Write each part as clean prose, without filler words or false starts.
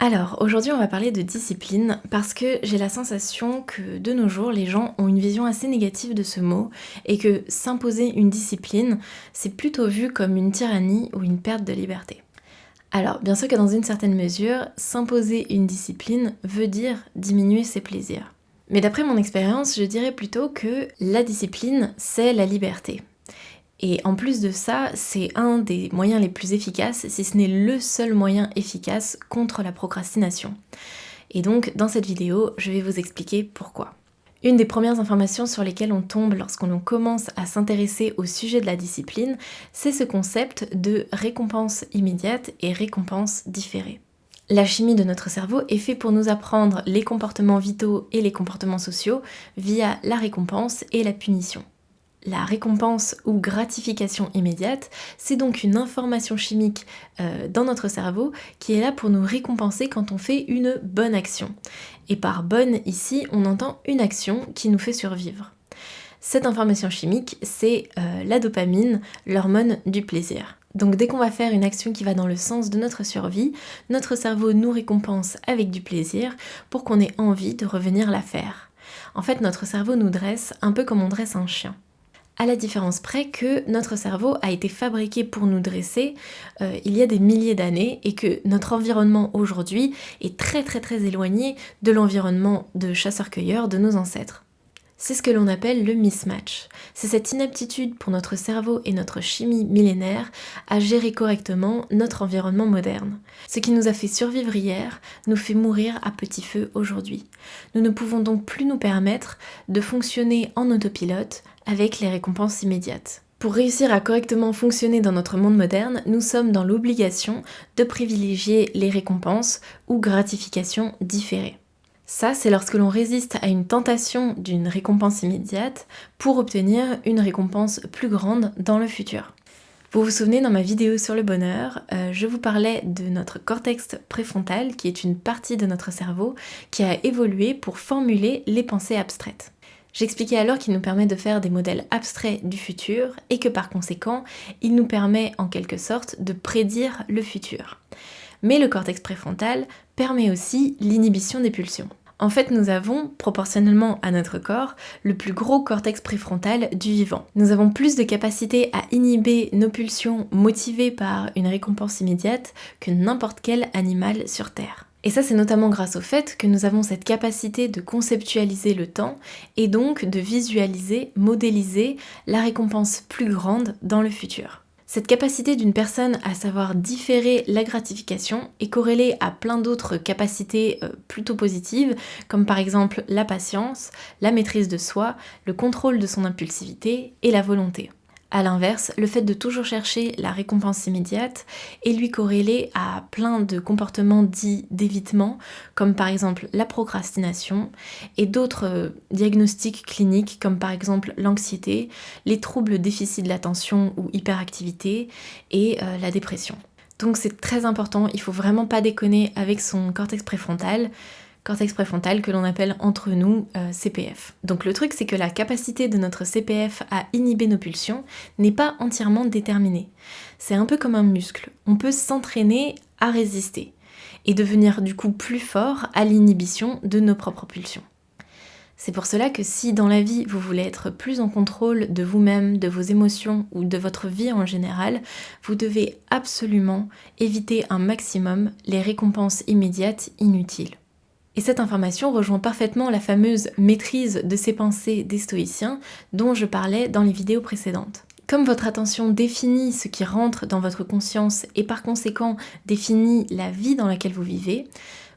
Alors, aujourd'hui, on va parler de discipline parce que j'ai la sensation que de nos jours, les gens ont une vision assez négative de ce mot et que s'imposer une discipline, c'est plutôt vu comme une tyrannie ou une perte de liberté. Alors, bien sûr que dans une certaine mesure, s'imposer une discipline veut dire diminuer ses plaisirs. Mais d'après mon expérience, je dirais plutôt que la discipline, c'est la liberté. Et en plus de ça, c'est un des moyens les plus efficaces, si ce n'est le seul moyen efficace contre la procrastination. Et donc, dans cette vidéo, je vais vous expliquer pourquoi. Une des premières informations sur lesquelles on tombe lorsqu'on commence à s'intéresser au sujet de la discipline, c'est ce concept de récompense immédiate et récompense différée. La chimie de notre cerveau est faite pour nous apprendre les comportements vitaux et les comportements sociaux via la récompense et la punition. La récompense ou gratification immédiate, c'est donc une information chimique dans notre cerveau qui est là pour nous récompenser quand on fait une bonne action. Et par bonne, ici, on entend une action qui nous fait survivre. Cette information chimique, c'est la dopamine, l'hormone du plaisir. Donc dès qu'on va faire une action qui va dans le sens de notre survie, notre cerveau nous récompense avec du plaisir pour qu'on ait envie de revenir la faire. En fait, notre cerveau nous dresse un peu comme on dresse un chien. À la différence près que notre cerveau a été fabriqué pour nous dresser il y a des milliers d'années et que notre environnement aujourd'hui est très éloigné de l'environnement de chasseurs-cueilleurs de nos ancêtres. C'est ce que l'on appelle le mismatch. C'est cette inaptitude pour notre cerveau et notre chimie millénaire à gérer correctement notre environnement moderne. Ce qui nous a fait survivre hier nous fait mourir à petit feu aujourd'hui. Nous ne pouvons donc plus nous permettre de fonctionner en autopilote avec les récompenses immédiates. Pour réussir à correctement fonctionner dans notre monde moderne, nous sommes dans l'obligation de privilégier les récompenses ou gratifications différées. Ça, c'est lorsque l'on résiste à une tentation d'une récompense immédiate pour obtenir une récompense plus grande dans le futur. Vous vous souvenez, dans ma vidéo sur le bonheur, je vous parlais de notre cortex préfrontal, qui est une partie de notre cerveau qui a évolué pour formuler les pensées abstraites. J'expliquais alors qu'il nous permet de faire des modèles abstraits du futur et que par conséquent, il nous permet en quelque sorte de prédire le futur. Mais le cortex préfrontal permet aussi l'inhibition des pulsions. En fait, nous avons, proportionnellement à notre corps, le plus gros cortex préfrontal du vivant. Nous avons plus de capacité à inhiber nos pulsions motivées par une récompense immédiate que n'importe quel animal sur Terre. Et ça, c'est notamment grâce au fait que nous avons cette capacité de conceptualiser le temps et donc de visualiser, modéliser la récompense plus grande dans le futur. Cette capacité d'une personne à savoir différer la gratification est corrélée à plein d'autres capacités plutôt positives, comme par exemple la patience, la maîtrise de soi, le contrôle de son impulsivité et la volonté. A l'inverse, le fait de toujours chercher la récompense immédiate est lui corrélé à plein de comportements dits d'évitement, comme par exemple la procrastination, et d'autres diagnostics cliniques, comme par exemple l'anxiété, les troubles déficit de l'attention ou hyperactivité, et la dépression. Donc c'est très important, il faut vraiment pas déconner avec son cortex préfrontal que l'on appelle entre nous CPF. Donc le truc, c'est que la capacité de notre CPF à inhiber nos pulsions n'est pas entièrement déterminée. C'est un peu comme un muscle. On peut s'entraîner à résister et devenir du coup plus fort à l'inhibition de nos propres pulsions. C'est pour cela que si dans la vie vous voulez être plus en contrôle de vous-même, de vos émotions ou de votre vie en général, vous devez absolument éviter un maximum les récompenses immédiates inutiles. Et cette information rejoint parfaitement la fameuse maîtrise de ses pensées des stoïciens dont je parlais dans les vidéos précédentes. Comme votre attention définit ce qui rentre dans votre conscience et par conséquent définit la vie dans laquelle vous vivez,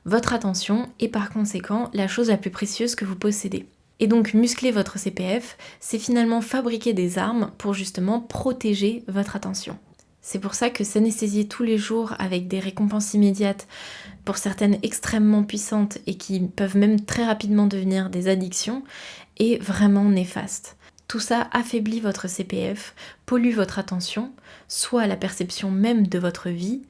votre attention est par conséquent la chose la plus précieuse que vous possédez. Et donc muscler votre CPF, c'est finalement fabriquer des armes pour justement protéger votre attention. C'est pour ça que s'anesthésier tous les jours avec des récompenses immédiates, pour certaines extrêmement puissantes et qui peuvent même très rapidement devenir des addictions, est vraiment néfaste. Tout ça affaiblit votre CPF, pollue votre attention, soit la perception même de votre vie,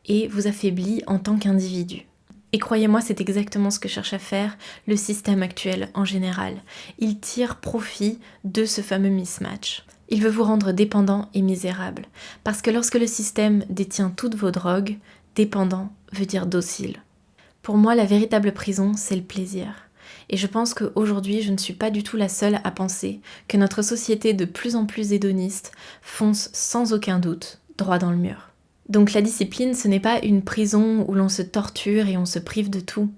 et vous affaiblit en tant qu'individu. Et croyez-moi, c'est exactement ce que cherche à faire le système actuel en général. Il tire profit de ce fameux mismatch. Il veut vous rendre dépendant et misérable. Parce que lorsque le système détient toutes vos drogues, dépendant veut dire docile. Pour moi, la véritable prison, c'est le plaisir. Et je pense qu'aujourd'hui, je ne suis pas du tout la seule à penser que notre société de plus en plus hédoniste fonce sans aucun doute droit dans le mur. Donc la discipline, ce n'est pas une prison où l'on se torture et on se prive de tout.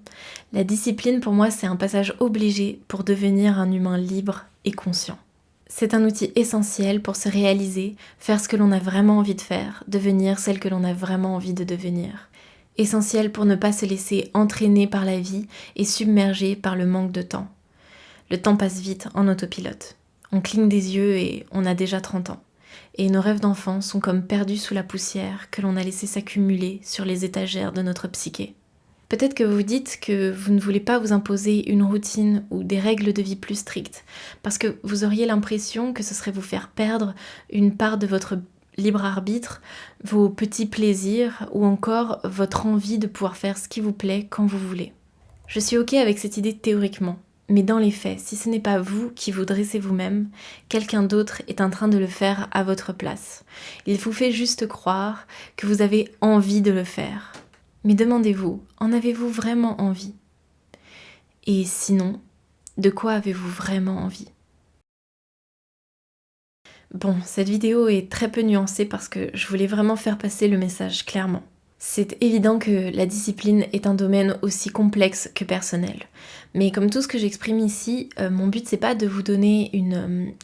La discipline, pour moi, c'est un passage obligé pour devenir un humain libre et conscient. C'est un outil essentiel pour se réaliser, faire ce que l'on a vraiment envie de faire, devenir celle que l'on a vraiment envie de devenir. Essentiel pour ne pas se laisser entraîner par la vie et submerger par le manque de temps. Le temps passe vite en autopilote. On cligne des yeux et on a déjà 30 ans. Et nos rêves d'enfants sont comme perdus sous la poussière que l'on a laissé s'accumuler sur les étagères de notre psyché. Peut-être que vous dites que vous ne voulez pas vous imposer une routine ou des règles de vie plus strictes, parce que vous auriez l'impression que ce serait vous faire perdre une part de votre libre arbitre, vos petits plaisirs ou encore votre envie de pouvoir faire ce qui vous plaît quand vous voulez. Je suis ok avec cette idée théoriquement, mais dans les faits, si ce n'est pas vous qui vous dressez vous-même, quelqu'un d'autre est en train de le faire à votre place. Il vous fait juste croire que vous avez envie de le faire. Mais demandez-vous, en avez-vous vraiment envie? Et sinon, de quoi avez-vous vraiment envie? Bon, cette vidéo est très peu nuancée parce que je voulais vraiment faire passer le message clairement. C'est évident que la discipline est un domaine aussi complexe que personnel. Mais comme tout ce que j'exprime ici, mon but c'est pas de vous donner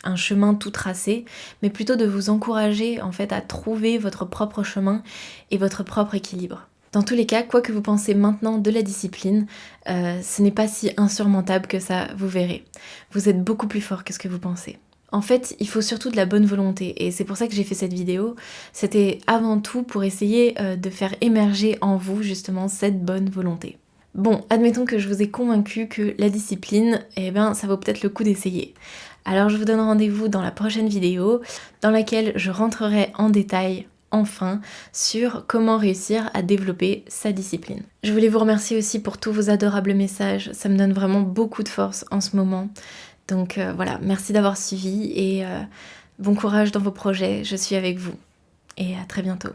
un chemin tout tracé, mais plutôt de vous encourager en fait à trouver votre propre chemin et votre propre équilibre. Dans tous les cas, quoi que vous pensez maintenant de la discipline, ce n'est pas si insurmontable que ça, vous verrez. Vous êtes beaucoup plus fort que ce que vous pensez. En fait, il faut surtout de la bonne volonté et c'est pour ça que j'ai fait cette vidéo. C'était avant tout pour essayer de faire émerger en vous justement cette bonne volonté. Bon, admettons que je vous ai convaincu que la discipline, ça vaut peut-être le coup d'essayer. Alors je vous donne rendez-vous dans la prochaine vidéo dans laquelle je rentrerai en détail enfin sur comment réussir à développer sa discipline. Je voulais vous remercier aussi pour tous vos adorables messages, ça me donne vraiment beaucoup de force en ce moment. Donc voilà, merci d'avoir suivi et bon courage dans vos projets, je suis avec vous. Et à très bientôt.